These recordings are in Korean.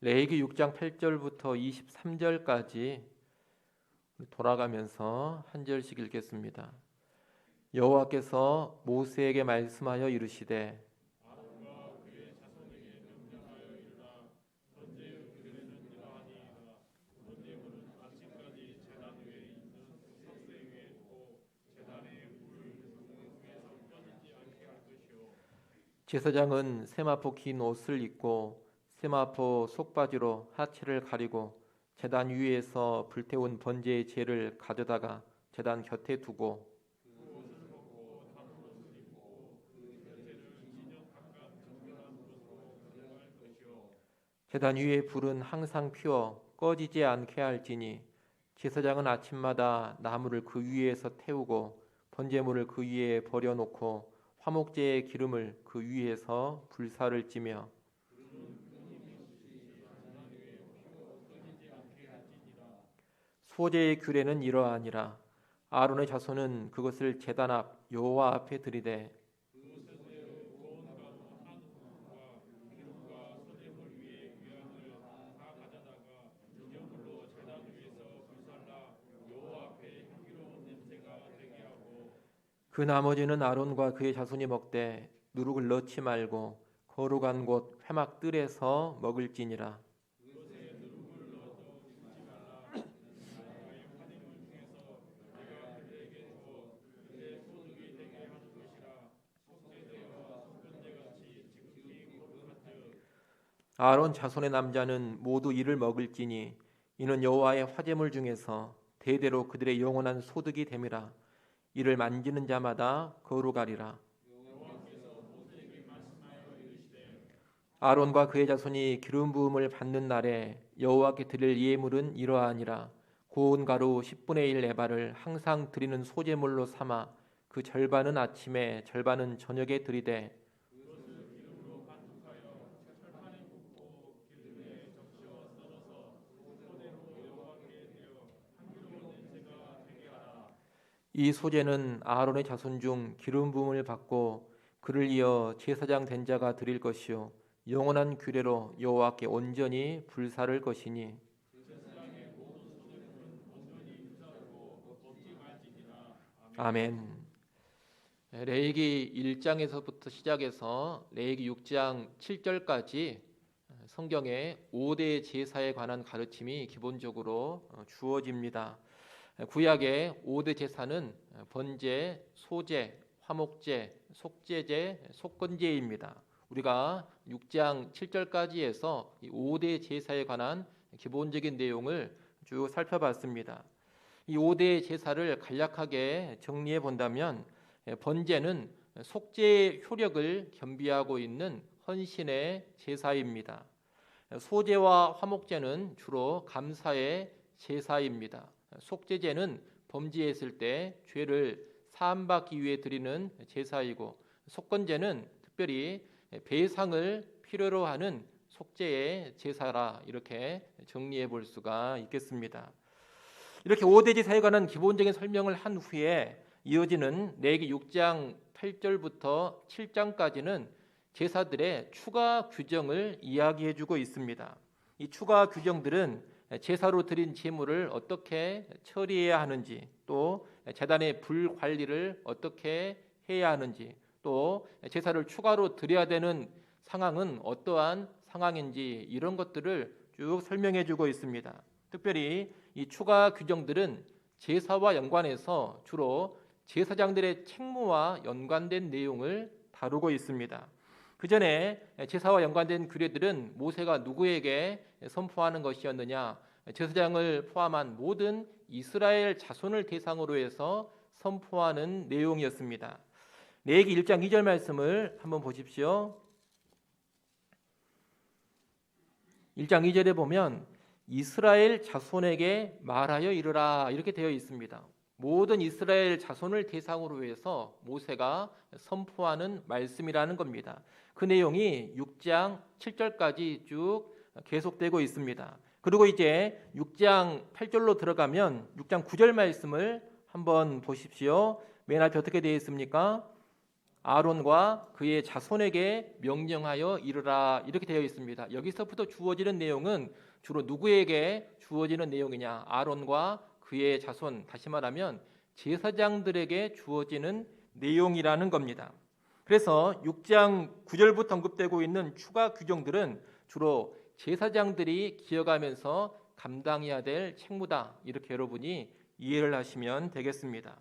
레위기 6장 8절부터 23절까지 돌아가면서 한 절씩 읽겠습니다. 여호와께서 모세에게 말씀하여 이르시되 제사장은 세마포 긴 옷을 입고 세마포 속바지로 하체를 가리고 제단 위에서 불태운 번제의 재를 가져다가 제단 곁에 두고 제단 위에 불은 항상 피워 꺼지지 않게 할지니 제사장은 아침마다 나무를 그 위에서 태우고 번제물을 그 위에 버려놓고 화목제의 기름을 그 위에서 불사를 찌며 소제의 규례는 이러하니라. 아론의 자손은 그것을 제단 앞 여호와 앞에 들이되 그 나머지는 아론과 그의 자손이 먹되 누룩을 넣지 말고 거룩한 곳 회막 뜰에서 먹을지니라. 아론 자손의 남자는 모두 이를 먹을지니 이는 여호와의 화제물 중에서 대대로 그들의 영원한 소득이 됨이라. 이를 만지는 자마다 거룩하리라. 아론과 그의 자손이 기름 부음을 받는 날에 여호와께 드릴 예물은 이러하니라. 고운 가루 10분의 1 에바를 항상 드리는 소제물로 삼아 그 절반은 아침에 절반은 저녁에 드리되 이 소제는 아론의 자손 중 기름 부음을 받고 그를 이어 제사장 된 자가 드릴 것이요 영원한 규례로 여호와께 온전히 불사를 것이니 아멘. 레위기 1장에서부터 시작해서 레위기 6장 7절까지 성경의 5대 제사에 관한 가르침이 기본적으로 주어집니다. 구약의 5대 제사는 번제, 소제, 화목제, 속제제, 속건제입니다. 우리가 6장 7절까지 해서 이 5대 제사에 관한 기본적인 내용을 쭉 살펴봤습니다. 이 5대 제사를 간략하게 정리해 본다면 번제는 속죄의 효력을 겸비하고 있는 헌신의 제사입니다. 소제와 화목제는 주로 감사의 제사입니다. 속죄제는 범죄했을 때 죄를 사함받기 위해 드리는 제사이고 속건제는 특별히 배상을 필요로 하는 속죄의 제사라 이렇게 정리해 볼 수가 있겠습니다. 이렇게 5대 제사에 관한 기본적인 설명을 한 후에 이어지는 레위기 6장 8절부터 7장까지는 제사들의 추가 규정을 이야기해 주고 있습니다. 이 추가 규정들은 제사로 드린 제물을 어떻게 처리해야 하는지, 또 제단의 불 관리를 어떻게 해야 하는지, 또 제사를 추가로 드려야 되는 상황은 어떠한 상황인지 이런 것들을 쭉 설명해 주고 있습니다. 특별히 이 추가 규정들은 제사와 연관해서 주로 제사장들의 책무와 연관된 내용을 다루고 있습니다. 그 전에 제사와 연관된 규례들은 모세가 누구에게 선포하는 것이었느냐? 제사장을 포함한 모든 이스라엘 자손을 대상으로 해서 선포하는 내용이었습니다. 레위기 1장 2절 말씀을 한번 보십시오. 1장 2절에 보면 이스라엘 자손에게 말하여 이르라 이렇게 되어 있습니다. 모든 이스라엘 자손을 대상으로 해서 모세가 선포하는 말씀이라는 겁니다. 그 내용이 6장 7절까지 쭉 계속되고 있습니다. 그리고 이제 6장 8절로 들어가면 6장 9절 말씀을 한번 보십시오. 맨 앞에 어떻게 되어 있습니까? 아론과 그의 자손에게 명령하여 이르라 이렇게 되어 있습니다. 여기서부터 주어지는 내용은 주로 누구에게 주어지는 내용이냐? 아론과 그의 자손, 다시 말하면 제사장들에게 주어지는 내용이라는 겁니다. 그래서 6장 9절부터 언급되고 있는 추가 규정들은 주로 제사장들이 기억하면서 감당해야 될 책무다, 이렇게 여러분이 이해를 하시면 되겠습니다.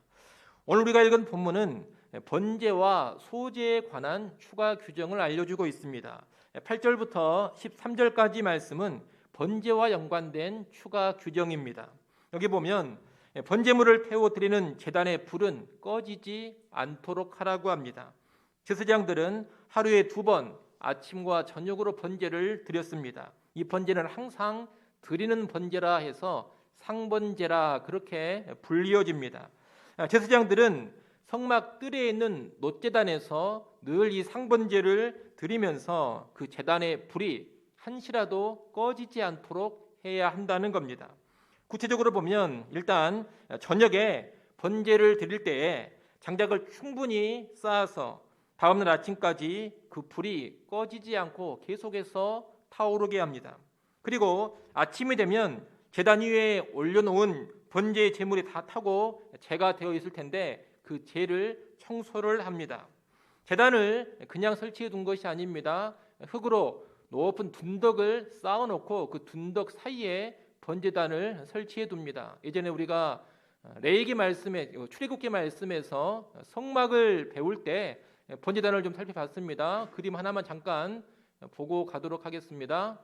오늘 우리가 읽은 본문은 번제와 소제에 관한 추가 규정을 알려주고 있습니다. 8절부터 13절까지 말씀은 번제와 연관된 추가 규정입니다. 여기 보면 번제물을 태워드리는 제단의 불은 꺼지지 않도록 하라고 합니다. 제사장들은 하루에 2번 아침과 저녁으로 번제를 드렸습니다. 이 번제는 항상 드리는 번제라 해서 상번제라 그렇게 불리어집니다. 제사장들은 성막 뜰에 있는 놋제단에서 늘 이 상번제를 드리면서 그 제단의 불이 한시라도 꺼지지 않도록 해야 한다는 겁니다. 구체적으로 보면 일단 저녁에 번제를 드릴 때에 장작을 충분히 쌓아서 다음날 아침까지 그 불이 꺼지지 않고 계속해서 타오르게 합니다. 그리고 아침이 되면 제단 위에 올려놓은 번제의 제물이 다 타고 재가 되어 있을 텐데 그 재를 청소를 합니다. 제단을 그냥 설치해 둔 것이 아닙니다. 흙으로 높은 둔덕을 쌓아놓고 그 둔덕 사이에 번제단을 설치해 둡니다. 예전에 우리가 레위기 말씀에, 출애굽기 말씀에서 성막을 배울 때 번제단을 좀 살펴봤습니다. 그림 하나만 잠깐 보고 가도록 하겠습니다.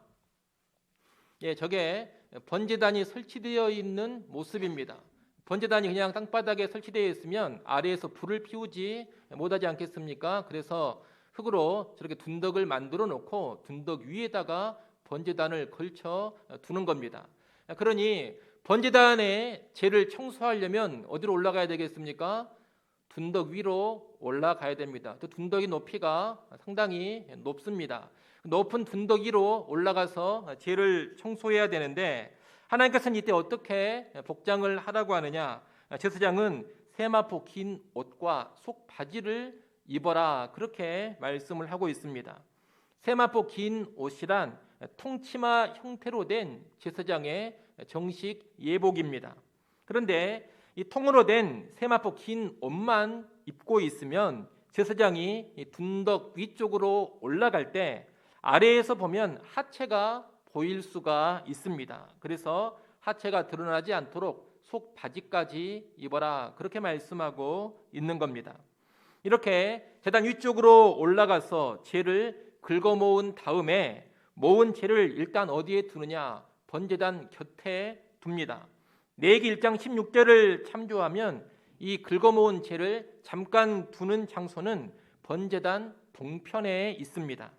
저게 번제단이 설치되어 있는 모습입니다. 번제단이 그냥 땅바닥에 설치되어 있으면 아래에서 불을 피우지 못하지 않겠습니까? 그래서 흙으로 저렇게 둔덕을 만들어 놓고 둔덕 위에다가 번제단을 걸쳐 두는 겁니다. 그러니 번제단의 재를 청소하려면 어디로 올라가야 되겠습니까? 둔덕 위로 올라가야 됩니다. 또 둔덕의 높이가 상당히 높습니다. 높은 둔덕 위로 올라가서 재를 청소해야 되는데 하나님께서는 이때 어떻게 복장을 하라고 하느냐? 제사장은 세마포 긴 옷과 속 바지를 입어라 그렇게 말씀을 하고 있습니다. 세마포 긴 옷이란 통치마 형태로 된 제사장의 정식 예복입니다. 그런데 이 통으로 된 세마포 긴 옷만 입고 있으면 제사장이 둔덕 위쪽으로 올라갈 때 아래에서 보면 하체가 보일 수가 있습니다. 그래서 하체가 드러나지 않도록 속 바지까지 입어라 그렇게 말씀하고 있는 겁니다. 이렇게 제단 위쪽으로 올라가서 재를 긁어 모은 다음에 모은 재를 일단 어디에 두느냐? 번제단 곁에 둡니다. 레위기 1장 16절을 참조하면 이 긁어 모은 재를 잠깐 두는 장소는 번제단 동편에 있습니다.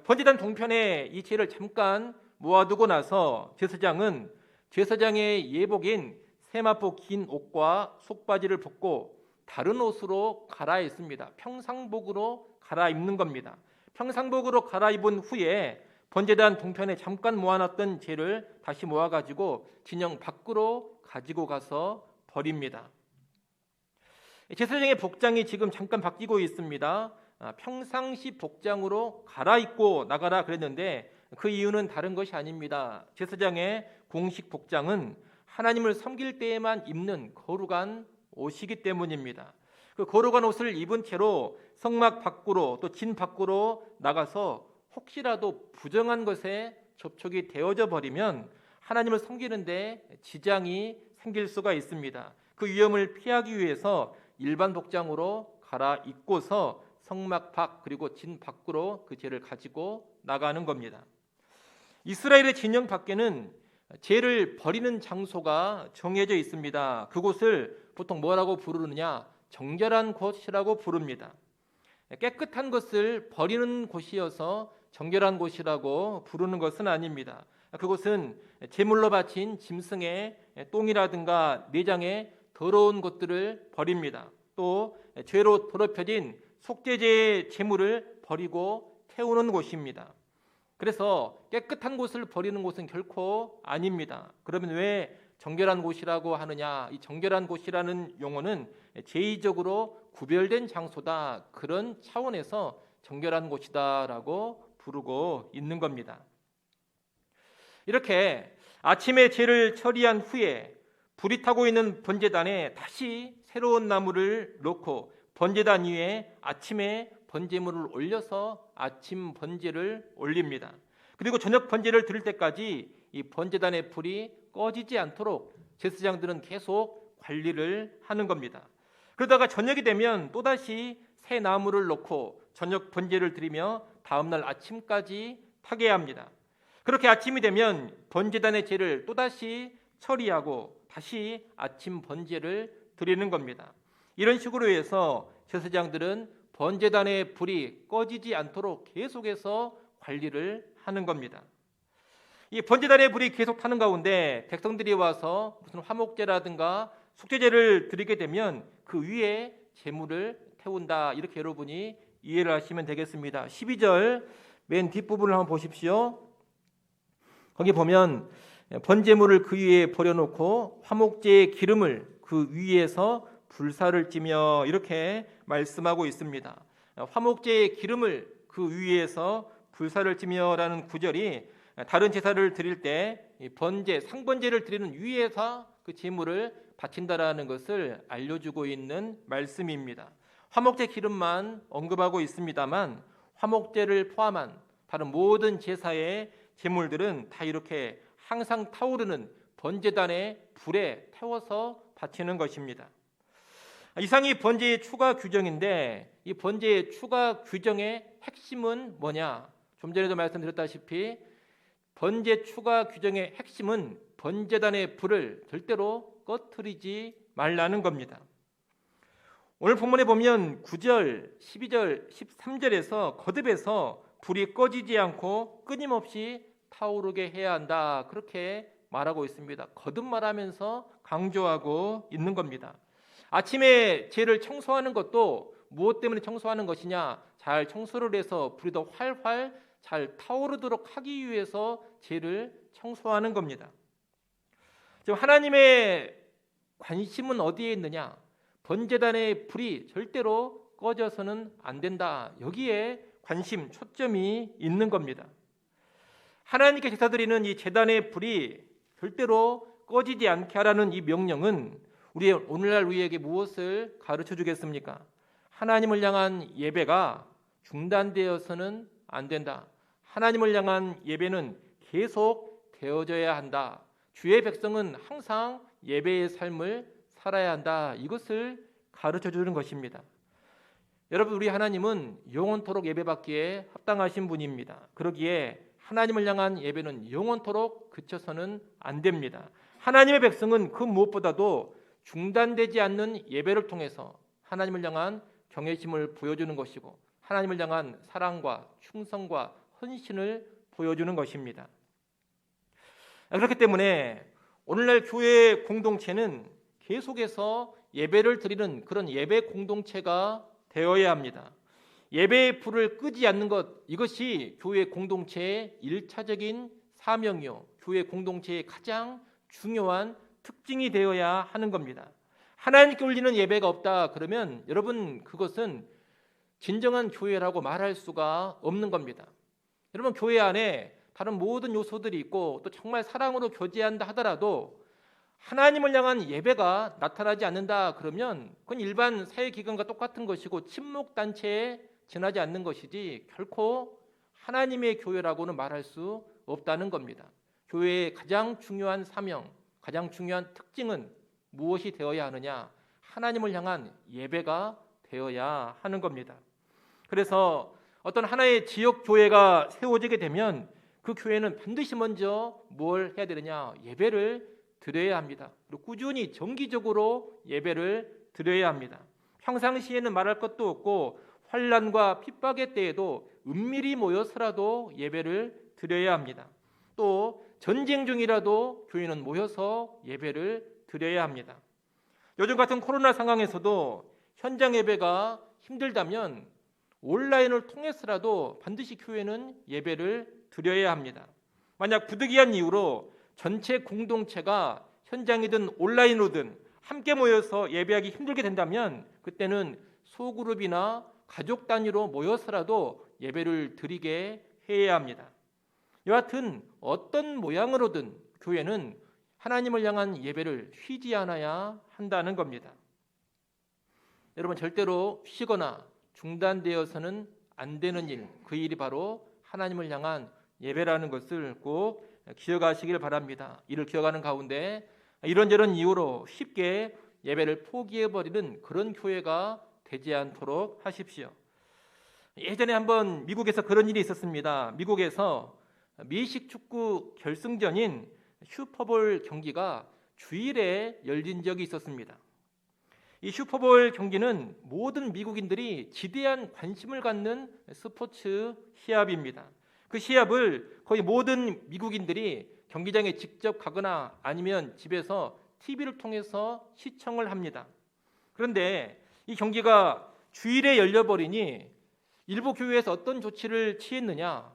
번제단 동편에 이 재를 잠깐 모아두고 나서 제사장은 제사장의 예복인 세마포 긴 옷과 속바지를 벗고 다른 옷으로 갈아입습니다. 평상복으로 갈아입는 겁니다. 평상복으로 갈아입은 후에 번제단 동편에 잠깐 모아놨던 재를 다시 모아가지고 진영 밖으로 가지고 가서 버립니다. 제사장의 복장이 지금 잠깐 바뀌고 있습니다. 평상시 복장으로 갈아입고 나가라 그랬는데 그 이유는 다른 것이 아닙니다. 제사장의 공식 복장은 하나님을 섬길 때에만 입는 거룩한 옷이기 때문입니다. 그 거룩한 옷을 입은 채로 성막 밖으로 또 진 밖으로 나가서 혹시라도 부정한 것에 접촉이 되어져 버리면 하나님을 섬기는데 지장이 생길 수가 있습니다. 그 위험을 피하기 위해서 일반 복장으로 갈아입고서 성막 밖 그리고 진 밖으로 그 재를 가지고 나가는 겁니다. 이스라엘의 진영 밖에는 재를 버리는 장소가 정해져 있습니다. 그곳을 보통 뭐라고 부르느냐? 정결한 곳이라고 부릅니다. 깨끗한 것을 버리는 곳이어서 정결한 곳이라고 부르는 것은 아닙니다. 그곳은 제물로 바친 짐승의 똥이라든가 내장의 더러운 것들을 버립니다. 또 죄로 더럽혀진 속죄제의 제물을 버리고 태우는 곳입니다. 그래서 깨끗한 곳을 버리는 곳은 결코 아닙니다. 그러면 왜 정결한 곳이라고 하느냐? 이 정결한 곳이라는 용어는 제의적으로 구별된 장소다, 그런 차원에서 정결한 곳이다라고 부르고 있는 겁니다. 이렇게 아침에 죄를 처리한 후에 불이 타고 있는 번제단에 다시 새로운 나무를 놓고 번제단 위에 아침에 번제물을 올려서 아침 번제를 올립니다. 그리고 저녁 번제를 드릴 때까지 이 번제단의 불이 꺼지지 않도록 제사장들은 계속 관리를 하는 겁니다. 그러다가 저녁이 되면 또다시 새 나무를 놓고 저녁 번제를 드리며 다음날 아침까지 타게 합니다. 그렇게 아침이 되면 번제단의 죄를 또다시 처리하고 다시 아침 번제를 드리는 겁니다. 이런 식으로 해서 제사장들은 번제단의 불이 꺼지지 않도록 계속해서 관리를 하는 겁니다. 이 번제단의 불이 계속 타는 가운데 백성들이 와서 무슨 화목제라든가 속죄제를 드리게 되면 그 위에 제물을 태운다, 이렇게 여러분이 이해를 하시면 되겠습니다. 12절 맨 뒷부분을 한번 보십시오. 거기 보면 번제물을 그 위에 버려놓고 화목제의 기름을 그 위에서 불사를 찌며, 이렇게 말씀하고 있습니다. 화목제의 기름을 그 위에서 불사를 찌며라는 구절이 다른 제사를 드릴 때 번제, 상번제를 드리는 위에서 그 제물을 바친다라는 것을 알려주고 있는 말씀입니다. 화목제 기름만 언급하고 있습니다만 화목제를 포함한 다른 모든 제사의 제물들은 다 이렇게 항상 타오르는 번제단의 불에 태워서 바치는 것입니다. 이상이 번제의 추가 규정인데, 이 번제의 추가 규정의 핵심은 뭐냐? 좀 전에도 말씀드렸다시피 번제 추가 규정의 핵심은 번제단의 불을 절대로 꺼트리지 말라는 겁니다. 오늘 본문에 보면 9절, 12절, 13절에서 거듭해서 불이 꺼지지 않고 끊임없이 타오르게 해야 한다, 그렇게 말하고 있습니다. 거듭 말하면서 강조하고 있는 겁니다. 아침에 죄를 청소하는 것도 무엇 때문에 청소하는 것이냐? 잘 청소를 해서 불이 더 활활 잘 타오르도록 하기 위해서 죄를 청소하는 겁니다. 지금 하나님의 관심은 어디에 있느냐? 번제단의 불이 절대로 꺼져서는 안 된다, 여기에 관심, 초점이 있는 겁니다. 하나님께 제사드리는 이 제단의 불이 절대로 꺼지지 않게 하라는 이 명령은 우리의 오늘날 우리에게 무엇을 가르쳐 주겠습니까? 하나님을 향한 예배가 중단되어서는 안 된다. 하나님을 향한 예배는 계속 되어져야 한다. 주의 백성은 항상 예배의 삶을 살아야 한다. 이것을 가르쳐 주는 것입니다. 여러분, 우리 하나님은 영원토록 예배받기에 합당하신 분입니다. 그러기에 하나님을 향한 예배는 영원토록 그쳐서는 안 됩니다. 하나님의 백성은 그 무엇보다도 중단되지 않는 예배를 통해서 하나님을 향한 경외심을 보여주는 것이고 하나님을 향한 사랑과 충성과 헌신을 보여주는 것입니다. 그렇기 때문에 오늘날 교회 공동체는 계속해서 예배를 드리는 그런 예배 공동체가 되어야 합니다. 예배의 불을 끄지 않는 것, 이것이 교회 공동체의 1차적인 사명이요, 교회 공동체의 가장 중요한 특징이 되어야 하는 겁니다. 하나님께 올리는 예배가 없다 그러면 여러분, 그것은 진정한 교회라고 말할 수가 없는 겁니다. 여러분, 교회 안에 다른 모든 요소들이 있고 또 정말 사랑으로 교제한다 하더라도 하나님을 향한 예배가 나타나지 않는다 그러면 그건 일반 사회기관과 똑같은 것이고 침묵단체에 지나지 않는 것이지 결코 하나님의 교회라고는 말할 수 없다는 겁니다. 교회의 가장 중요한 사명, 가장 중요한 특징은 무엇이 되어야 하느냐? 하나님을 향한 예배가 되어야 하는 겁니다. 그래서 어떤 하나의 지역 교회가 세워지게 되면 그 교회는 반드시 먼저 뭘 해야 되느냐? 예배를 드려야 합니다. 그리고 꾸준히 정기적으로 예배를 드려야 합니다. 평상시에는 말할 것도 없고 환난과 핍박의 때에도 은밀히 모여서라도 예배를 드려야 합니다. 또 전쟁 중이라도 교인은 모여서 예배를 드려야 합니다. 요즘 같은 코로나 상황에서도 현장 예배가 힘들다면 온라인을 통해서라도 반드시 교회는 예배를 드려야 합니다. 만약 부득이한 이유로 전체 공동체가 현장이든 온라인으로든 함께 모여서 예배하기 힘들게 된다면 그때는 소그룹이나 가족 단위로 모여서라도 예배를 드리게 해야 합니다. 여하튼 어떤 모양으로든 교회는 하나님을 향한 예배를 쉬지 않아야 한다는 겁니다. 여러분, 절대로 쉬거나 중단되어서는 안 되는 일, 그 일이 바로 하나님을 향한 예배라는 것을 꼭 기억하시길 바랍니다. 이를 기억하는 가운데 이런저런 이유로 쉽게 예배를 포기해버리는 그런 교회가 되지 않도록 하십시오. 예전에 한번 미국에서 그런 일이 있었습니다. 미국에서 미식 축구 결승전인 슈퍼볼 경기가 주일에 열린 적이 있었습니다. 이 슈퍼볼 경기는 모든 미국인들이 지대한 관심을 갖는 스포츠 시합입니다. 그 시합을 거의 모든 미국인들이 경기장에 직접 가거나 아니면 집에서 TV를 통해서 시청을 합니다. 그런데 이 경기가 주일에 열려버리니 일부 교회에서 어떤 조치를 취했느냐?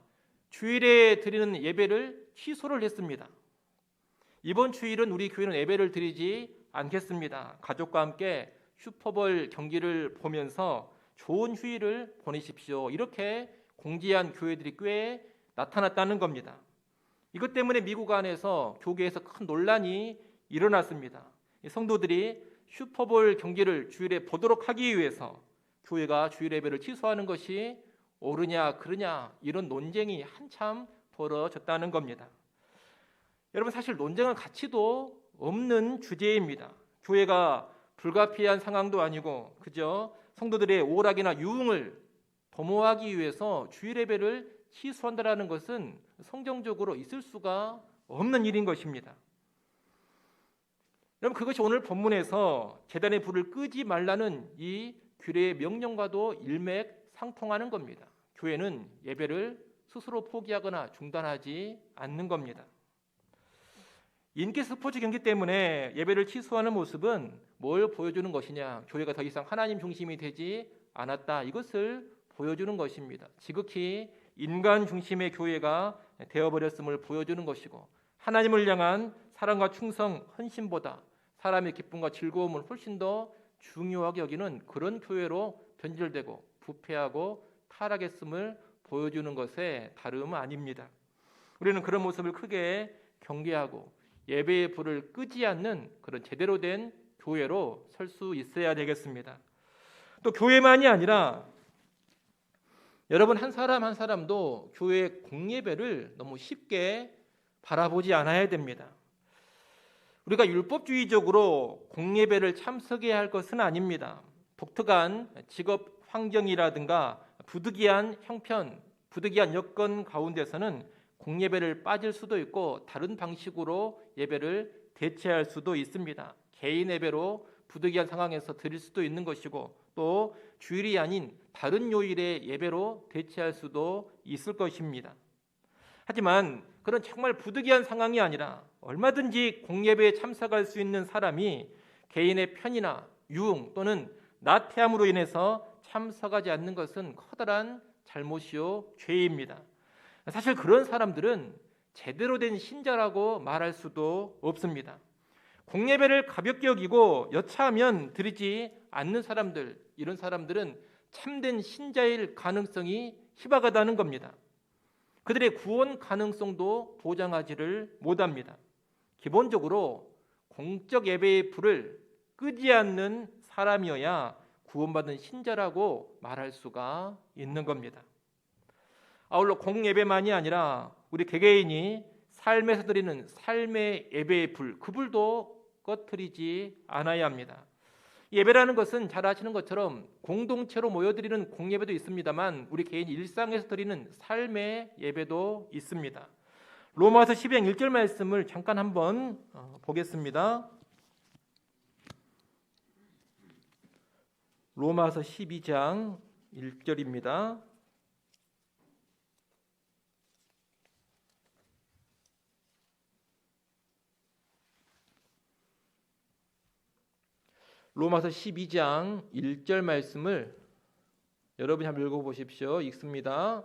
주일에 드리는 예배를 취소를 했습니다. 이번 주일은 우리 교회는 예배를 드리지 않겠습니다. 가족과 함께 슈퍼볼 경기를 보면서 좋은 휴일을 보내십시오. 이렇게 공지한 교회들이 꽤 나타났다는 겁니다. 이것 때문에 미국 안에서 교계에서 큰 논란이 일어났습니다. 성도들이 슈퍼볼 경기를 주일에 보도록 하기 위해서 교회가 주일 예배를 취소하는 것이 옳으냐 그르냐 이런 논쟁이 한참 벌어졌다는 겁니다. 여러분, 사실 논쟁할 가치도 없는 주제입니다. 교회가 불가피한 상황도 아니고 그저 성도들의 오락이나 유흥을 도모하기 위해서 주일 예배를 취소한다는 것은 성경적으로 있을 수가 없는 일인 것입니다. 여러분, 그것이 오늘 본문에서 제단의 불을 끄지 말라는 이 규례의 명령과도 일맥상통하는 겁니다. 교회는 예배를 스스로 포기하거나 중단하지 않는 겁니다. 인기 스포츠 경기 때문에 예배를 취소하는 모습은 뭘 보여주는 것이냐? 교회가 더 이상 하나님 중심이 되지 않았다. 이것을 보여주는 것입니다. 지극히 인간 중심의 교회가 되어버렸음을 보여주는 것이고 하나님을 향한 사랑과 충성, 헌신보다 사람의 기쁨과 즐거움을 훨씬 더 중요하게 여기는 그런 교회로 변질되고 부패하고 타락했음을 보여주는 것에 다름은 아닙니다. 우리는 그런 모습을 크게 경계하고 예배의 불을 끄지 않는 그런 제대로 된 교회로 설 수 있어야 되겠습니다. 또 교회만이 아니라 여러분 한 사람 한 사람도 교회 공예배를 너무 쉽게 바라보지 않아야 됩니다. 우리가 율법주의적으로 공예배를 참석해야 할 것은 아닙니다. 독특한 직업 환경이라든가 부득이한 형편, 부득이한 여건 가운데서는 공예배를 빠질 수도 있고 다른 방식으로 예배를 대체할 수도 있습니다. 개인 예배로 부득이한 상황에서 드릴 수도 있는 것이고 또 주일이 아닌 다른 요일의 예배로 대체할 수도 있을 것입니다. 하지만 그런 정말 부득이한 상황이 아니라 얼마든지 공예배에 참석할 수 있는 사람이 개인의 편이나 유흥 또는 나태함으로 인해서 참석하지 않는 것은 커다란 잘못이요 죄입니다. 사실 그런 사람들은 제대로 된 신자라고 말할 수도 없습니다. 공예배를 가볍게 여기고 여차하면 드리지 않는 사람들, 이런 사람들은 참된 신자일 가능성이 희박하다는 겁니다. 그들의 구원 가능성도 보장하지를 못합니다. 기본적으로 공적 예배의 불을 끄지 않는 사람이어야 구원받은 신자라고 말할 수가 있는 겁니다. 아울러 공예배만이 아니라 우리 개개인이 삶에서 드리는 삶의 예배의 불, 그 불도 꺼트리지 않아야 합니다. 예배라는 것은 잘 아시는 것처럼 공동체로 모여드리는 공예배도 있습니다만 우리 개인 일상에서 드리는 삶의 예배도 있습니다. 로마서 12장 1절 말씀을 잠깐 한번 보겠습니다. 로마서 12장 1절입니다. 로마서 12장 1절 말씀을 여러분이 한번 읽어보십시오. 읽습니다.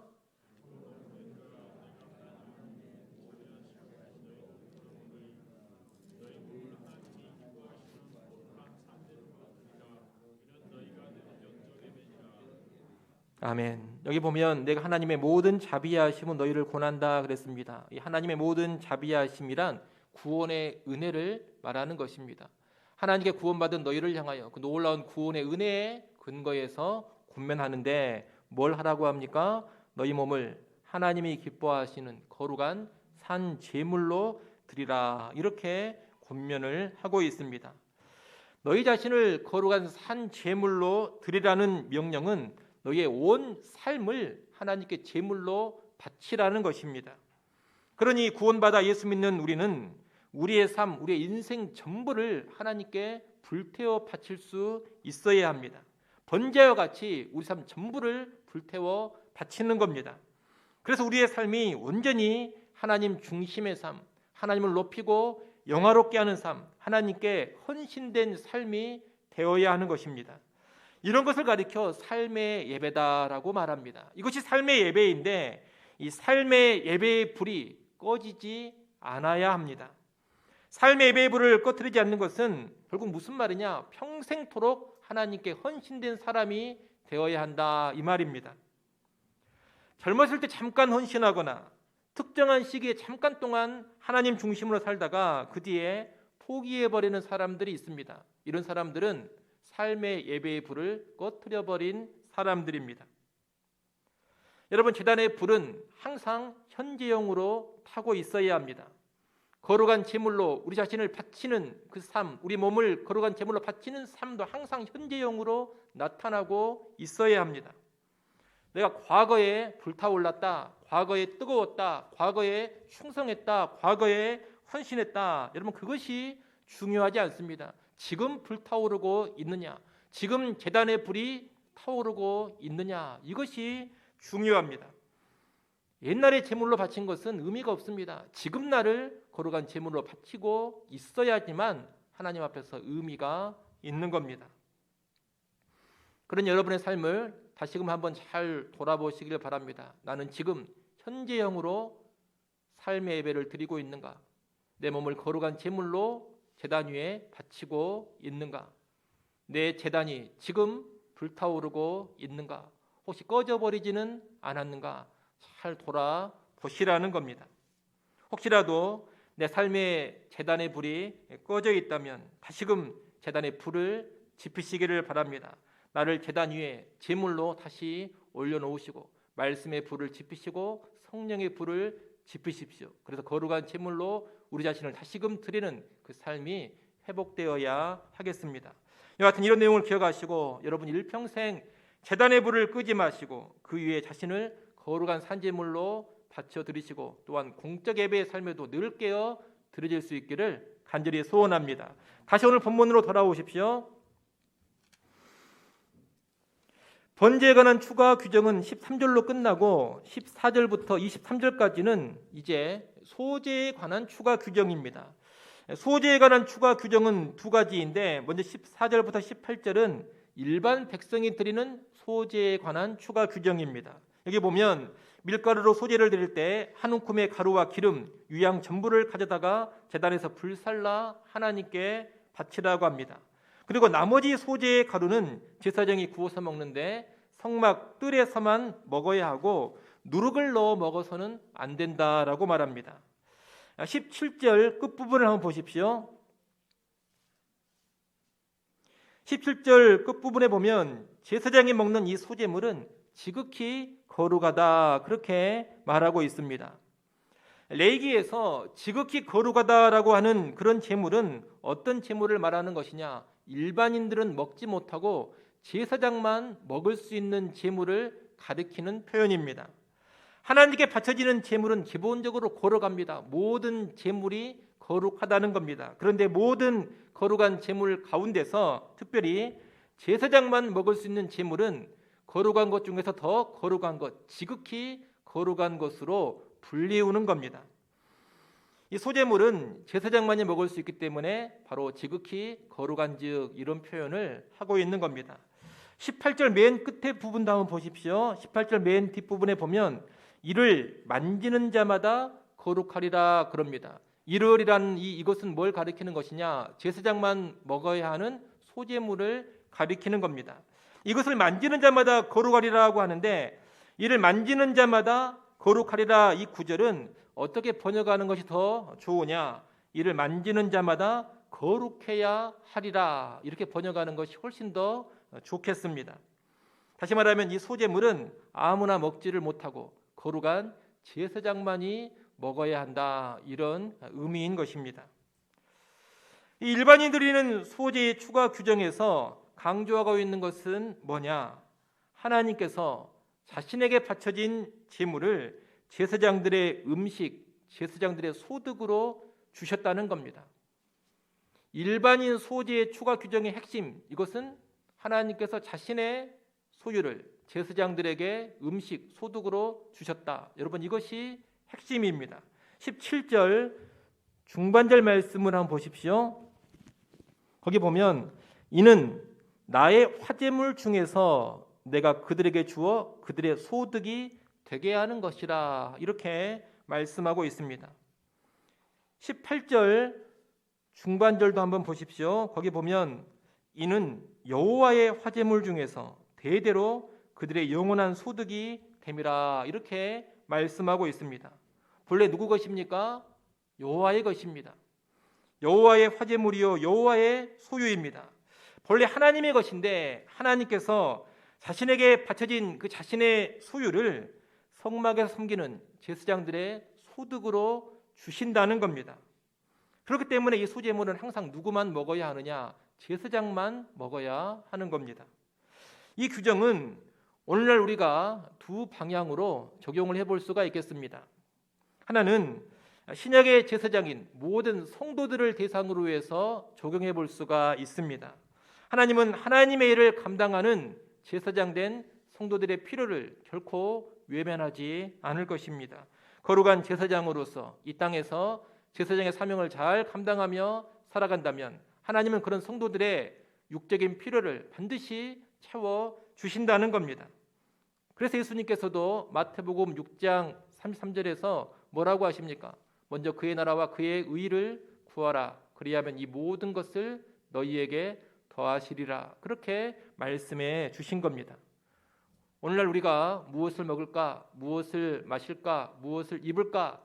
아멘. 여기 보면 내가 하나님의 모든 자비하심은 너희를 권한다 그랬습니다. 이 하나님의 모든 자비하심이란 구원의 은혜를 말하는 것입니다. 하나님께 구원받은 너희를 향하여 그 놀라운 구원의 은혜에 근거해서 권면하는데 뭘 하라고 합니까? 너희 몸을 하나님이 기뻐하시는 거룩한 산 제물로 드리라, 이렇게 권면을 하고 있습니다. 너희 자신을 거룩한 산 제물로 드리라는 명령은 너희의 온 삶을 하나님께 제물로 바치라는 것입니다. 그러니 구원받아 예수 믿는 우리는 우리의 삶, 우리의 인생 전부를 하나님께 불태워 바칠 수 있어야 합니다. 번제와 같이 우리 삶 전부를 불태워 바치는 겁니다. 그래서 우리의 삶이 온전히 하나님 중심의 삶, 하나님을 높이고 영화롭게 하는 삶, 하나님께 헌신된 삶이 되어야 하는 것입니다. 이런 것을 가리켜 삶의 예배다라고 말합니다. 이것이 삶의 예배인데 이 삶의 예배의 불이 꺼지지 않아야 합니다. 삶의 예배의 불을 꺼뜨리지 않는 것은 결국 무슨 말이냐? 평생토록 하나님께 헌신된 사람이 되어야 한다, 이 말입니다. 젊었을 때 잠깐 헌신하거나 특정한 시기에 잠깐 동안 하나님 중심으로 살다가 그 뒤에 포기해버리는 사람들이 있습니다. 이런 사람들은 삶의 예배의 불을 꺼뜨려버린 사람들입니다. 여러분, 제단의 불은 항상 현재형으로 타고 있어야 합니다. 거룩한 제물로 우리 자신을 바치는 그 삶, 우리 몸을 거룩한 제물로 바치는 삶도 항상 현재형으로 나타나고 있어야 합니다. 내가 과거에 불타올랐다, 과거에 뜨거웠다, 과거에 충성했다, 과거에 헌신했다, 여러분 그것이 중요하지 않습니다. 지금 불타오르고 있느냐, 지금 제단의 불이 타오르고 있느냐, 이것이 중요합니다. 옛날에 제물로 바친 것은 의미가 없습니다. 지금 나를 거룩한 제물로 바치고 있어야지만 하나님 앞에서 의미가 있는 겁니다. 그런 여러분의 삶을 다시금 한번 잘 돌아보시길 바랍니다. 나는 지금 현재형으로 삶의 예배를 드리고 있는가? 내 몸을 거룩한 제물로 제단 위에 바치고 있는가? 내 제단이 지금 불타오르고 있는가? 혹시 꺼져버리지는 않았는가? 잘 돌아보시라는 겁니다. 혹시라도 내 삶의 제단의 불이 꺼져 있다면 다시금 제단의 불을 지피시기를 바랍니다. 나를 제단 위에 제물로 다시 올려놓으시고 말씀의 불을 지피시고 성령의 불을 지피십시오. 그래서 거룩한 제물로 우리 자신을 다시금 드리는 그 삶이 회복되어야 하겠습니다. 여하튼 이런 내용을 기억하시고 여러분 일평생 제단의 불을 끄지 마시고 그 위에 자신을 거룩한 산제물로 바쳐 드리시고 또한 공적 예배의 삶에도 늘 깨어 드려질 수 있기를 간절히 소원합니다. 다시 오늘 본문으로 돌아오십시오. 번제에 관한 추가 규정은 13절로 끝나고 14절부터 23절까지는 이제 소제에 관한 추가 규정입니다. 소제에 관한 추가 규정은 두 가지인데 먼저 14절부터 18절은 일반 백성이 드리는 소제에 관한 추가 규정입니다. 여기 보면 밀가루로 소제를 드릴 때 한 움큼의 가루와 기름, 유향 전부를 가져다가 제단에서 불살라 하나님께 바치라고 합니다. 그리고 나머지 소제의 가루는 제사장이 구워서 먹는데 성막 뜰에서만 먹어야 하고 누룩을 넣어 먹어서는 안 된다라고 말합니다. 17절 끝부분을 한번 보십시오. 17절 끝부분에 보면 제사장이 먹는 이 소제물은 지극히 거룩하다, 그렇게 말하고 있습니다. 레위기에서 지극히 거룩하다라고 하는 그런 제물은 어떤 제물을 말하는 것이냐? 일반인들은 먹지 못하고 제사장만 먹을 수 있는 제물을 가리키는 표현입니다. 하나님께 바쳐지는 제물은 기본적으로 거룩합니다. 모든 제물이 거룩하다는 겁니다. 그런데 모든 거룩한 제물 가운데서 특별히 제사장만 먹을 수 있는 제물은 거룩한 것 중에서 더 거룩한 것, 지극히 거룩한 것으로 불리우는 겁니다. 이 소제물은 제사장만이 먹을 수 있기 때문에 바로 지극히 거룩한즉 이런 표현을 하고 있는 겁니다. 18절 맨 끝에 부분 한번 보십시오. 18절 맨 뒷부분에 보면 이를 만지는 자마다 거룩하리라 그럽니다. 이를이라는 이것은 뭘 가리키는 것이냐? 제사장만 먹어야 하는 소제물을 가리키는 겁니다. 이것을 만지는 자마다 거룩하리라고 하는데, 이를 만지는 자마다 거룩하리라, 이 구절은 어떻게 번역하는 것이 더 좋으냐? 이를 만지는 자마다 거룩해야 하리라, 이렇게 번역하는 것이 훨씬 더 좋겠습니다. 다시 말하면 이 소제물은 아무나 먹지를 못하고 거룩한 제사장만이 먹어야 한다, 이런 의미인 것입니다. 이 일반인들이 있는 소제의 추가 규정에서 강조하고 있는 것은 뭐냐? 하나님께서 자신에게 바쳐진 제물을 제사장들의 음식, 제사장들의 소득으로 주셨다는 겁니다. 일반인 소제의 추가 규정의 핵심, 이것은 하나님께서 자신의 소유를 제사장들에게 음식, 소득으로 주셨다. 여러분, 이것이 핵심입니다. 17절 중반절 말씀을 한번 보십시오. 거기 보면 이는 나의 화제물 중에서 내가 그들에게 주어 그들의 소득이 되게 하는 것이라, 이렇게 말씀하고 있습니다. 18절 중반절도 한번 보십시오. 거기 보면 이는 여호와의 화제물 중에서 대대로 그들의 영원한 소득이 됨이라, 이렇게 말씀하고 있습니다. 본래 누구 것입니까? 여호와의 것입니다. 여호와의 화제물이요 여호와의 소유입니다. 본래 하나님의 것인데 하나님께서 자신에게 바쳐진 그 자신의 소유를 성막에서 섬기는 제사장들의 소득으로 주신다는 겁니다. 그렇기 때문에 이 소제물은 항상 누구만 먹어야 하느냐? 제사장만 먹어야 하는 겁니다. 이 규정은 오늘날 우리가 두 방향으로 적용을 해볼 수가 있겠습니다. 하나는 신약의 제사장인 모든 성도들을 대상으로 해서 적용해 볼 수가 있습니다. 하나님은 하나님의 일을 감당하는 제사장된 성도들의 필요를 결코 외면하지 않을 것입니다. 거룩한 제사장으로서 이 땅에서 제사장의 사명을 잘 감당하며 살아간다면 하나님은 그런 성도들의 육적인 필요를 반드시 채워 주신다는 겁니다. 그래서 예수님께서도 마태복음 6장 33절에서 뭐라고 하십니까? 먼저 그의 나라와 그의 의를 구하라. 그리하면 이 모든 것을 너희에게 더하시리라. 그렇게 말씀해 주신 겁니다. 오늘날 우리가 무엇을 먹을까? 무엇을 마실까? 무엇을 입을까?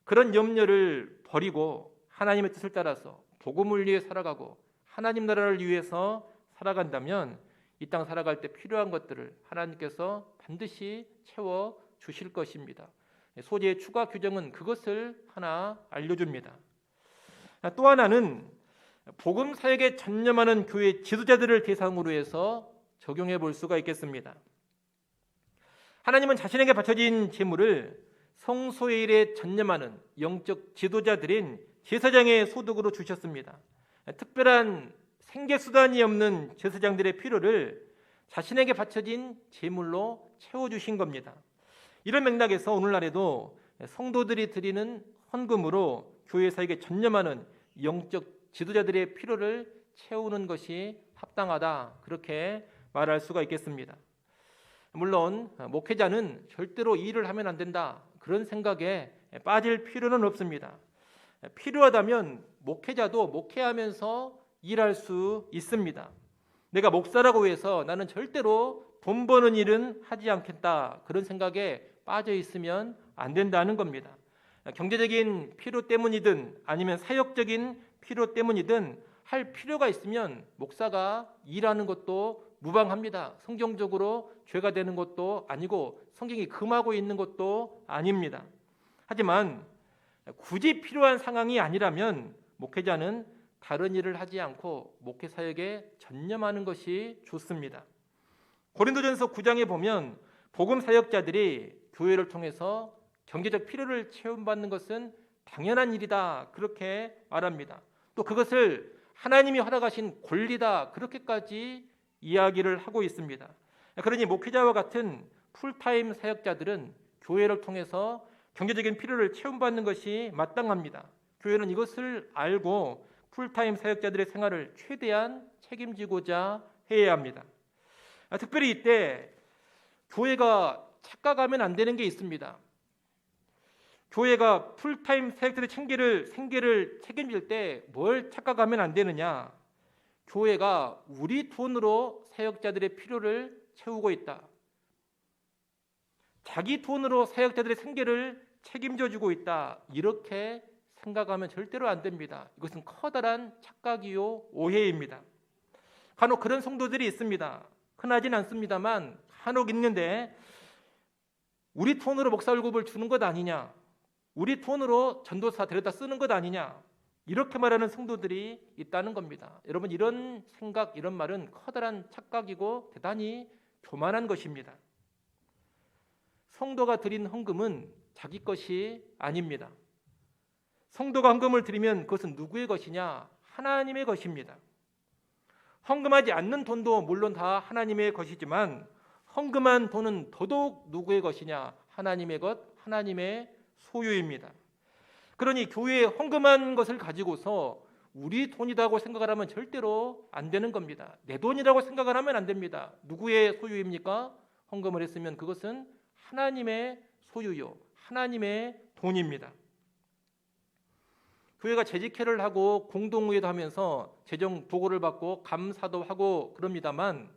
그런 염려를 버리고 하나님의 뜻을 따라서 복음을 위해 살아가고 하나님 나라를 위해서 살아간다면 이 땅 살아갈 때 필요한 것들을 하나님께서 반드시 채워 주실 것입니다. 소제의 추가 규정은 그것을 하나 알려줍니다. 또 하나는 복음 사역에 전념하는 교회 지도자들을 대상으로 해서 적용해 볼 수가 있겠습니다. 하나님은 자신에게 바쳐진 재물을 성소의 일에 전념하는 영적 지도자들인 제사장의 소득으로 주셨습니다. 특별한 생계수단이 없는 제사장들의 필요를 자신에게 바쳐진 재물로 채워주신 겁니다. 이런 맥락에서 오늘날에도 성도들이 드리는 헌금으로 교회 사역에 전념하는 영적 지도자들의 필요를 채우는 것이 합당하다, 그렇게 말할 수가 있겠습니다. 물론 목회자는 절대로 이 일을 하면 안 된다, 그런 생각에 빠질 필요는 없습니다. 필요하다면 목회자도 목회하면서 일할 수 있습니다. 내가 목사라고 해서 나는 절대로 돈 버는 일은 하지 않겠다, 그런 생각에 빠져 있으면 안 된다는 겁니다. 경제적인 필요 때문이든 아니면 사역적인 필요 때문이든 할 필요가 있으면 목사가 일하는 것도 무방합니다. 성경적으로 죄가 되는 것도 아니고 성경이 금하고 있는 것도 아닙니다. 하지만 굳이 필요한 상황이 아니라면 목회자는 다른 일을 하지 않고 목회 사역에 전념하는 것이 좋습니다. 고린도전서 9장에 보면 복음 사역자들이 교회를 통해서 경제적 필요를 채움받는 것은 당연한 일이다, 그렇게 말합니다. 또 그것을 하나님이 허락하신 권리다, 그렇게까지 이야기를 하고 있습니다. 그러니 목회자와 같은 풀타임 사역자들은 교회를 통해서 경제적인 필요를 채움받는 것이 마땅합니다. 교회는 이것을 알고 풀타임 사역자들의 생활을 최대한 책임지고자 해야 합니다. 특별히 이때 교회가 착각하면 안 되는 게 있습니다. 교회가 풀타임 사역자들의 생계를 책임질 때 뭘 착각하면 안 되느냐? 교회가 우리 돈으로 사역자들의 필요를 채우고 있다. 자기 돈으로 사역자들의 생계를 책임져 주고 있다. 이렇게 생각하면 절대로 안 됩니다. 이것은 커다란 착각이요 오해입니다. 간혹 그런 성도들이 있습니다. 흔하진 않습니다만 간혹 있는데 우리 돈으로 목사월급을 주는 것 아니냐, 우리 돈으로 전도사 데려다 쓰는 것 아니냐, 이렇게 말하는 성도들이 있다는 겁니다. 여러분, 이런 생각, 이런 말은 커다란 착각이고 대단히 교만한 것입니다. 성도가 드린 헌금은 자기 것이 아닙니다. 성도가 헌금을 드리면 그것은 누구의 것이냐? 하나님의 것입니다. 헌금하지 않는 돈도 물론 다 하나님의 것이지만 헌금한 돈은 더더욱 누구의 것이냐? 하나님의 것, 하나님의 소유입니다. 그러니 교회에 헌금한 것을 가지고서 우리 돈이라고 생각을 하면 절대로 안 되는 겁니다. 내 돈이라고 생각을 하면 안 됩니다. 누구의 소유입니까? 헌금을 했으면 그것은 하나님의 소유요, 하나님의 돈입니다. 교회가 재직회를 하고 공동의회도 하면서 재정 보고를 받고 감사도 하고 그럽니다만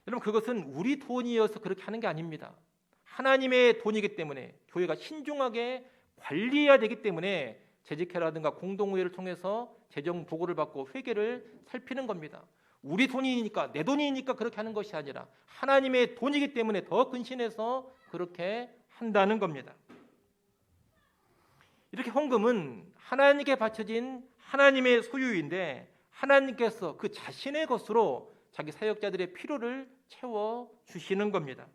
여러분, 그것은 우리 돈이어서 그렇게 하는 게 아닙니다. 하나님의 돈이기 때문에 교회가 신중하게 관리해야 되기 때문에 재직회라든가 공동의회를 통해서 재정 보고를 받고 회계를 살피는 겁니다. 우리 돈이니까, 내 돈이니까 그렇게 하는 것이 아니라 하나님의 돈이기 때문에 더 근신해서 그렇게 한다는 겁니다. 이렇게 헌금은 하나님께 바쳐진 하나님의 소유인데 하나님께서 그 자신의 것으로 자기 사역자들의 필요를 채워주시는 겁니다.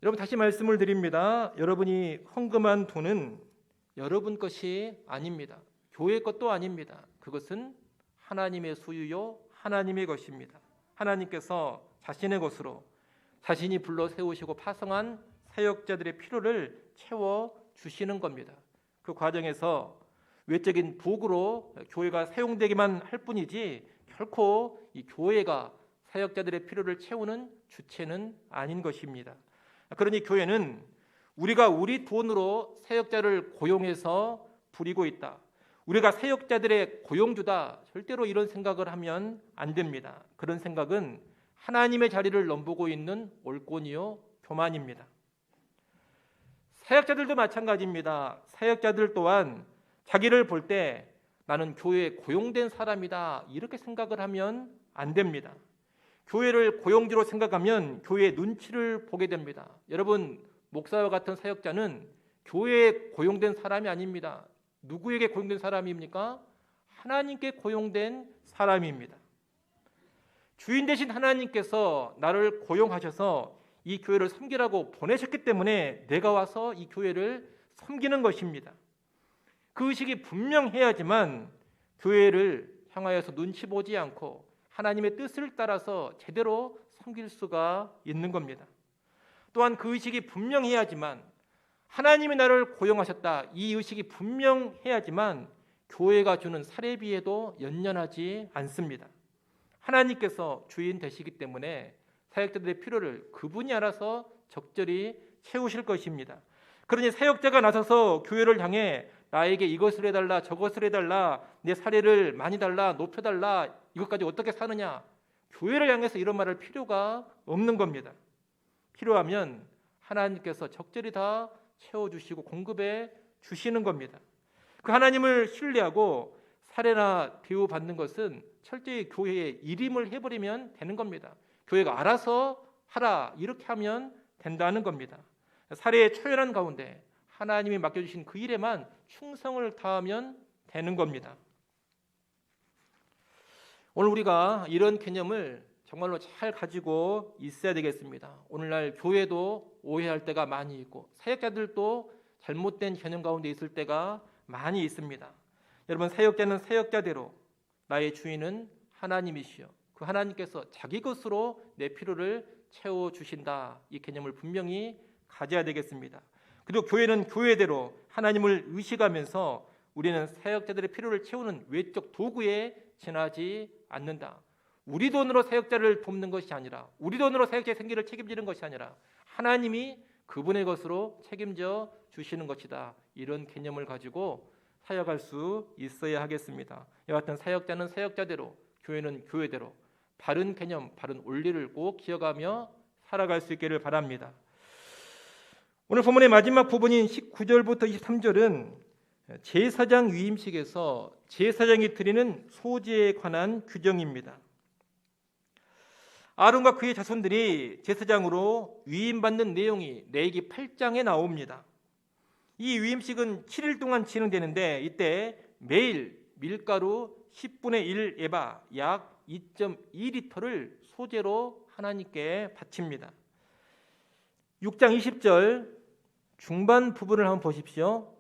여러분, 다시 말씀을 드립니다. 여러분이 헌금한 돈은 여러분 것이 아닙니다. 교회 것도 아닙니다. 그것은 하나님의 소유요, 하나님의 것입니다. 하나님께서 자신의 것으로 자신이 불러 세우시고 파송한 사역자들의 필요를 채워주시는 겁니다. 그 과정에서 외적인 도구로 교회가 사용되기만 할 뿐이지 결코 이 교회가 사역자들의 필요를 채우는 주체는 아닌 것입니다. 그러니 교회는 우리가 우리 돈으로 사역자를 고용해서 부리고 있다, 우리가 사역자들의 고용주다, 절대로 이런 생각을 하면 안 됩니다. 그런 생각은 하나님의 자리를 넘보고 있는 올권이요 교만입니다. 사역자들도 마찬가지입니다. 사역자들 또한 자기를 볼 때 나는 교회에 고용된 사람이다, 이렇게 생각을 하면 안 됩니다. 교회를 고용주로 생각하면 교회의 눈치를 보게 됩니다. 여러분, 목사와 같은 사역자는 교회에 고용된 사람이 아닙니다. 누구에게 고용된 사람입니까? 하나님께 고용된 사람입니다. 주인 되신 하나님께서 나를 고용하셔서 이 교회를 섬기라고 보내셨기 때문에 내가 와서 이 교회를 섬기는 것입니다. 그 의식이 분명해야지만 교회를 향하여서 눈치 보지 않고 하나님의 뜻을 따라서 제대로 섬길 수가 있는 겁니다. 또한 그 의식이 분명해야지만 하나님이 나를 고용하셨다, 이 의식이 분명해야지만 교회가 주는 사례비에도 연연하지 않습니다. 하나님께서 주인 되시기 때문에 사역자들의 필요를 그분이 알아서 적절히 채우실 것입니다. 그러니 사역자가 나서서 교회를 향해 나에게 이것을 해달라, 저것을 해달라, 내 사례를 많이 달라, 높여달라, 이것까지 어떻게 사느냐, 교회를 향해서 이런 말할 필요가 없는 겁니다. 필요하면 하나님께서 적절히 다 채워주시고 공급해 주시는 겁니다. 그 하나님을 신뢰하고 사례나 대우 받는 것은 철저히 교회의 일임을 해버리면 되는 겁니다. 교회가 알아서 하라, 이렇게 하면 된다는 겁니다. 사례의 초연한 가운데 하나님이 맡겨주신 그 일에만 충성을 다하면 되는 겁니다. 오늘 우리가 이런 개념을 정말로 잘 가지고 있어야 되겠습니다. 오늘날 교회도 오해할 때가 많이 있고 사역자들도 잘못된 개념 가운데 있을 때가 많이 있습니다. 여러분, 사역자는 사역자대로, 나의 주인은 하나님이시여 그 하나님께서 자기 것으로 내 필요를 채워주신다, 이 개념을 분명히 가져야 되겠습니다. 그리고 교회는 교회대로 하나님을 의식하면서 우리는 사역자들의 필요를 채우는 외적 도구에 지나지 않는다. 우리 돈으로 사역자를 돕는 것이 아니라, 우리 돈으로 사역자의 생계를 책임지는 것이 아니라 하나님이 그분의 것으로 책임져 주시는 것이다. 이런 개념을 가지고 사역할 수 있어야 하겠습니다. 이와 같은 사역자는 사역자대로, 교회는 교회대로 바른 개념, 바른 원리를 꼭 기억하며 살아갈 수 있기를 바랍니다. 오늘 본문의 마지막 부분인 19절부터 23절은 제사장 위임식에서 제사장이 드리는 소제에 관한 규정입니다. 아론과 그의 자손들이 제사장으로 위임받는 내용이 레위기 8장에 나옵니다. 이 위임식은 7일 동안 진행되는데 이때 매일 밀가루 10분의 1 에바 약 2.2리터를 소제로 하나님께 바칩니다. 6장 20절 중반 부분을 한번 보십시오.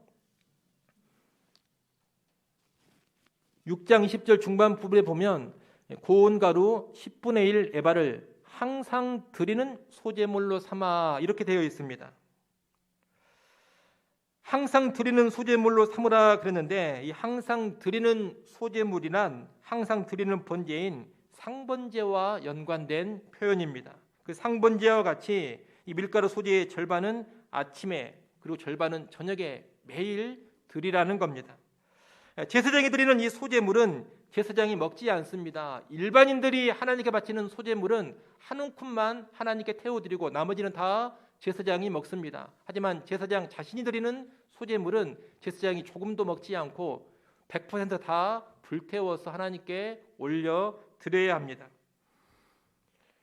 6장 20절 중반 부분에 보면 고운 가루 10분의 1 에바를 항상 드리는 소제물로 삼아 이렇게 되어 있습니다. 항상 드리는 소제물로 삼으라 그랬는데 이 항상 드리는 소제물이란 항상 드리는 번제인 상번제와 연관된 표현입니다. 그 상번제와 같이 이 밀가루 소제의 절반은 아침에 그리고 절반은 저녁에 매일 드리라는 겁니다. 제사장이 드리는 이 소제물은 제사장이 먹지 않습니다. 일반인들이 하나님께 바치는 소제물은 한 움큼만 하나님께 태워드리고 나머지는 다 제사장이 먹습니다. 하지만 제사장 자신이 드리는 소제물은 제사장이 조금도 먹지 않고 100% 다 불태워서 하나님께 올려 드려야 합니다.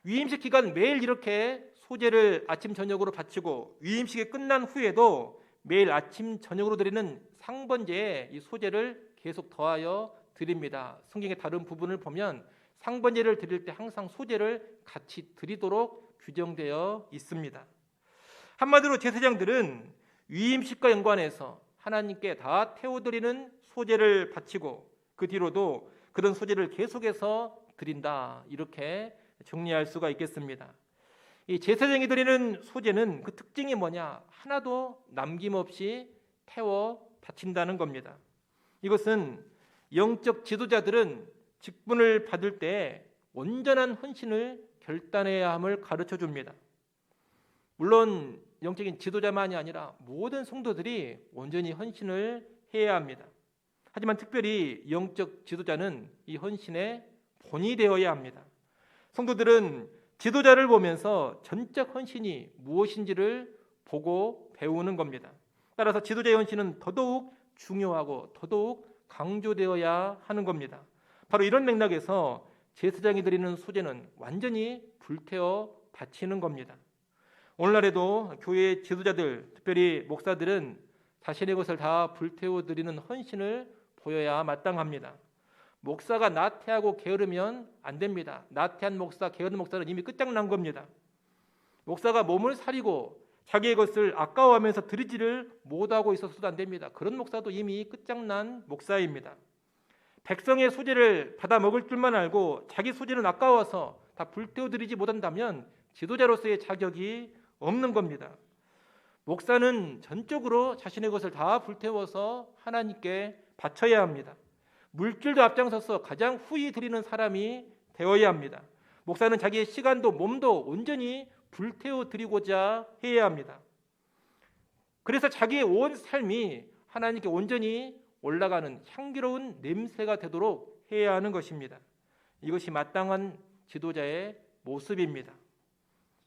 위임식 기간 매일 이렇게 소제를 아침 저녁으로 바치고 위임식이 끝난 후에도 매일 아침 저녁으로 드리는 상번제에 이 소제를 계속 더하여 드립니다. 성경의 다른 부분을 보면 상번제를 드릴 때 항상 소제를 같이 드리도록 규정되어 있습니다. 한마디로 제사장들은 위임식과 연관해서 하나님께 다 태워드리는 소제를 바치고 그 뒤로도 그런 소제를 계속해서 드린다, 이렇게 정리할 수가 있겠습니다. 이 제사장이 드리는 소제는 그 특징이 뭐냐? 하나도 남김없이 태워 바친다는 겁니다. 이것은 영적 지도자들은 직분을 받을 때 온전한 헌신을 결단해야 함을 가르쳐 줍니다. 물론 영적인 지도자만이 아니라 모든 성도들이 온전히 헌신을 해야 합니다. 하지만 특별히 영적 지도자는 이 헌신의 본이 되어야 합니다. 성도들은 지도자를 보면서 전적 헌신이 무엇인지를 보고 배우는 겁니다. 따라서 지도자의 헌신은 더더욱 중요하고 더더욱 강조되어야 하는 겁니다. 바로 이런 맥락에서 제사장이 드리는 소제는 완전히 불태워 바치는 겁니다. 오늘날에도 교회 지도자들, 특별히 목사들은 자신의 것을 다 불태워 드리는 헌신을 보여야 마땅합니다. 목사가 나태하고 게으르면 안 됩니다. 나태한 목사, 게으른 목사는 이미 끝장난 겁니다. 목사가 몸을 사리고 자기의 것을 아까워하면서 드리지를 못하고 있어서도 안 됩니다. 그런 목사도 이미 끝장난 목사입니다. 백성의 소제를 받아 먹을 줄만 알고 자기 소제는 아까워서 다 불태워 드리지 못한다면 지도자로서의 자격이 없는 겁니다. 목사는 전적으로 자신의 것을 다 불태워서 하나님께 바쳐야 합니다. 물질도 앞장서서 가장 후히 드리는 사람이 되어야 합니다. 목사는 자기의 시간도 몸도 온전히 불태워 드리고자 해야 합니다. 그래서 자기의 온 삶이 하나님께 온전히 올라가는 향기로운 냄새가 되도록 해야 하는 것입니다. 이것이 마땅한 지도자의 모습입니다.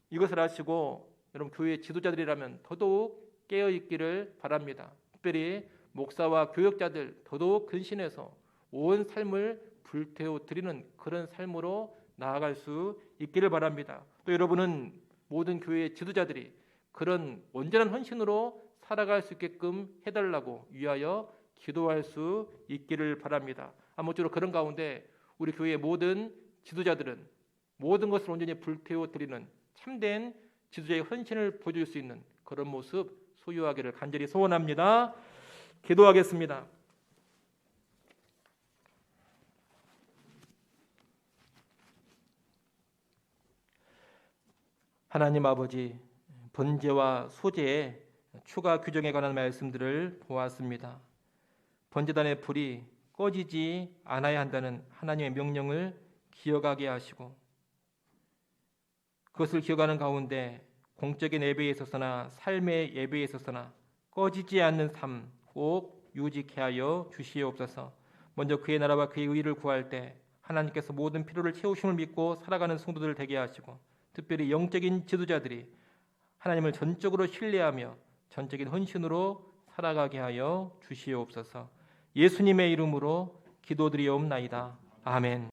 이것을 아시고 여러분 교회 지도자들이라면 더더욱 깨어 있기를 바랍니다. 특별히 목사와 교역자들 더더욱 근신해서 온 삶을 불태워 드리는 그런 삶으로 나아갈 수 있기를 바랍니다. 또 여러분은 모든 교회 지도자들이 그런 온전한 헌신으로 살아갈 수 있게끔 해달라고 위하여 기도할 수 있기를 바랍니다. 아무쪼록 그런 가운데 우리 교회의 모든 지도자들은 모든 것을 온전히 불태워 드리는 참된 지도자의 헌신을 보여줄 수 있는 그런 모습 소유하기를 간절히 소원합니다. 기도하겠습니다. 하나님 아버지, 번제와 소제의 추가 규정에 관한 말씀들을 보았습니다. 번제단의 불이 꺼지지 않아야 한다는 하나님의 명령을 기억하게 하시고 그것을 기억하는 가운데 공적인 예배에 있어서나 삶의 예배에 있어서나 꺼지지 않는 삶 꼭 유직해 하여 주시옵소서. 먼저 그의 나라와 그의 의를 구할 때 하나님께서 모든 필요를 채우심을 믿고 살아가는 성도들 되게 하시고, 특별히 영적인 지도자들이 하나님을 전적으로 신뢰하며 전적인 헌신으로 살아가게 하여 주시옵소서. 예수님의 이름으로 기도드리옵나이다. 아멘.